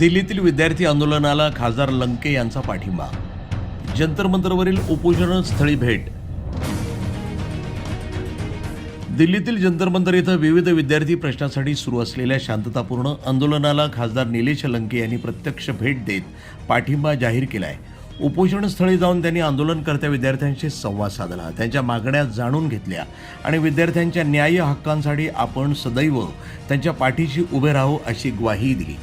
दिल्लीतील विद्यार्थी आंदोलनाला खासदार लंके यांचा पाठिंबा. जंतर मंतरवरील उपोषणस्थळी भेट. दिल्लीतील जंतर मंतर इथं विविध विद्यार्थी प्रश्नासाठी सुरू असलेल्या शांततापूर्ण आंदोलनाला खासदार निलेश लंके यांनी प्रत्यक्ष भेट देत पाठिंबा जाहीर केला आहे. उपोषणस्थळी जाऊन त्यांनी आंदोलनकर्त्या विद्यार्थ्यांशी संवाद साधला, त्यांच्या मागण्या जाणून घेतल्या आणि विद्यार्थ्यांच्या न्याय हक्कांसाठी आपण सदैव त्यांच्या पाठीशी उभे राहू अशी ग्वाही दिली.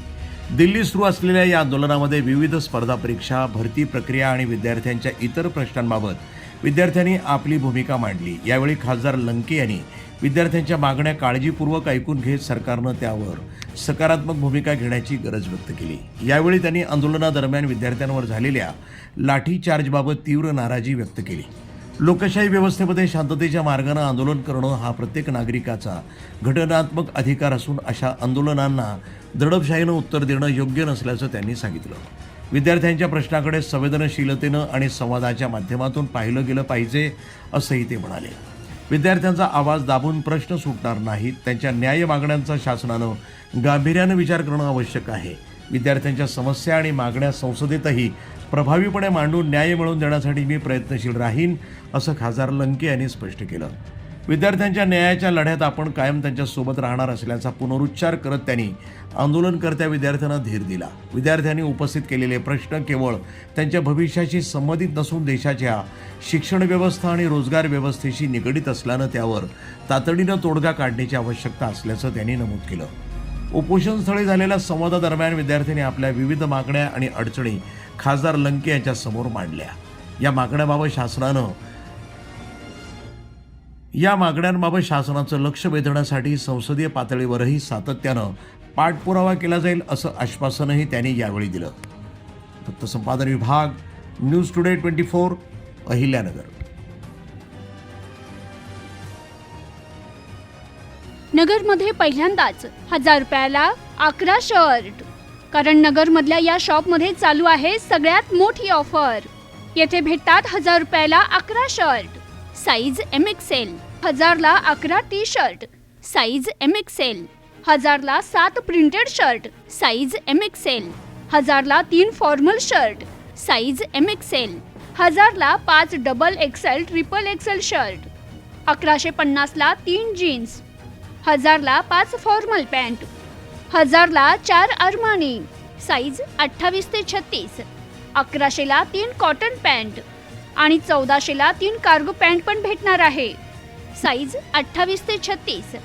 दिल्ली सुरू असलेल्या या आंदोलनामध्ये विविध स्पर्धा परीक्षा, भरती प्रक्रिया आणि विद्यार्थ्यांच्या इतर प्रश्नांबाबत विद्यार्थ्यांनी आपली भूमिका मांडली. यावेळी खासदार लंके यांनी विद्यार्थ्यांच्या मागण्या काळजीपूर्वक ऐकून घेत सरकारनं त्यावर सकारात्मक भूमिका घेण्याची गरज व्यक्त केली. यावेळी त्यांनी आंदोलनादरम्यान विद्यार्थ्यांवर झालेल्या लाठीचार्जबाबत तीव्र नाराजी व्यक्त केली. लोकशाही व्यवस्थेमध्ये शांततेच्या मार्गाने आंदोलन करणं हा प्रत्येक नागरिकाचा घटनात्मक अधिकार असून अशा आंदोलनांना दडपशाहीनं उत्तर देणं योग्य नसल्याचं त्यांनी सांगितलं. विद्यार्थ्यांच्या प्रश्नाकडे संवेदनशीलतेनं आणि संवादाच्या माध्यमातून पाहिलं गेलं पाहिजे असंही ते म्हणाले. विद्यार्थ्यांचा आवाज दाबून प्रश्न सुटणार नाहीत. त्यांच्या न्याय मागण्यांचा शासनानं गांभीर्यानं विचार करणं आवश्यक आहे. विद्यार्थ्यांच्या समस्या आणि मागण्या संसदेतही प्रभावीपणे मांडून न्याय मिळवून देण्यासाठी मी प्रयत्नशील राहीन असं खासदार लंके यांनी स्पष्ट केलं. विद्यार्थ्यांच्या न्यायाच्या लढ्यात आपण कायम त्यांच्यासोबत राहणार असल्याचा पुनरुच्चार करत त्यांनी आंदोलनकर्त्या विद्यार्थ्यांना धीर दिला. विद्यार्थ्यांनी उपस्थित केलेले प्रश्न केवळ त्यांच्या भविष्याशी संबंधित नसून देशाच्या शिक्षण व्यवस्था आणि रोजगार व्यवस्थेशी निगडीत असल्यानं त्यावर तातडीनं तोडगा काढण्याची आवश्यकता असल्याचं त्यांनी नमूद केलं. उपोषणस्थळी झालेल्या संवादादरम्यान विद्यार्थ्यांनी आपल्या विविध मागण्या आणि अडचणी खासदार लंके यांच्या समोर मांडल्या. या मागण्यांबाबत शासनाचं लक्ष वेधण्यासाठी संसदीय पातळीवरही सातत्यानं पाठपुरावा केला जाईल असं आश्वासनही त्यांनी यावेळी दिलं. वृत्तसंपादन विभाग, न्यूज टुडे 24, अहिल्यानगर. नगरमध्ये पहिल्यांदाच 1000 रुपयाला 11 शर्ट. कारण नगरमधल्या या शॉपमध्ये चालू आहे सगळ्यात मोठी ऑफर. येथे भेटतात 1000 रुपयाला 11 शर्ट, साईज MXL, 1000 ला 11 टी शर्ट, साईज MXL, 1000 ला 7 प्रिंटेड शर्ट, साईज MXL, 1000 ला 3 फॉर्मल शर्ट, साईज MXL, 1000 ला 5 XXL, XXL शर्ट, 1150 ला 3 जीन्स, 1000 ला 5 फॉर्मल पॅन्ट, 1000 ला 4 अरमानी, साईज 28 ते 36, 1100 ला 3 कॉटन पॅन्ट आणि 1400 ला 3 कार्गो पॅन्ट पण भेटणार आहे, साईज 28 ते 36.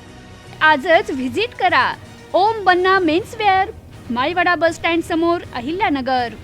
आजच व्हिजिट करा ओम बन्ना मेन्सवेअर, माळीवाडा बस स्टँड समोर, अहिल्यानगर.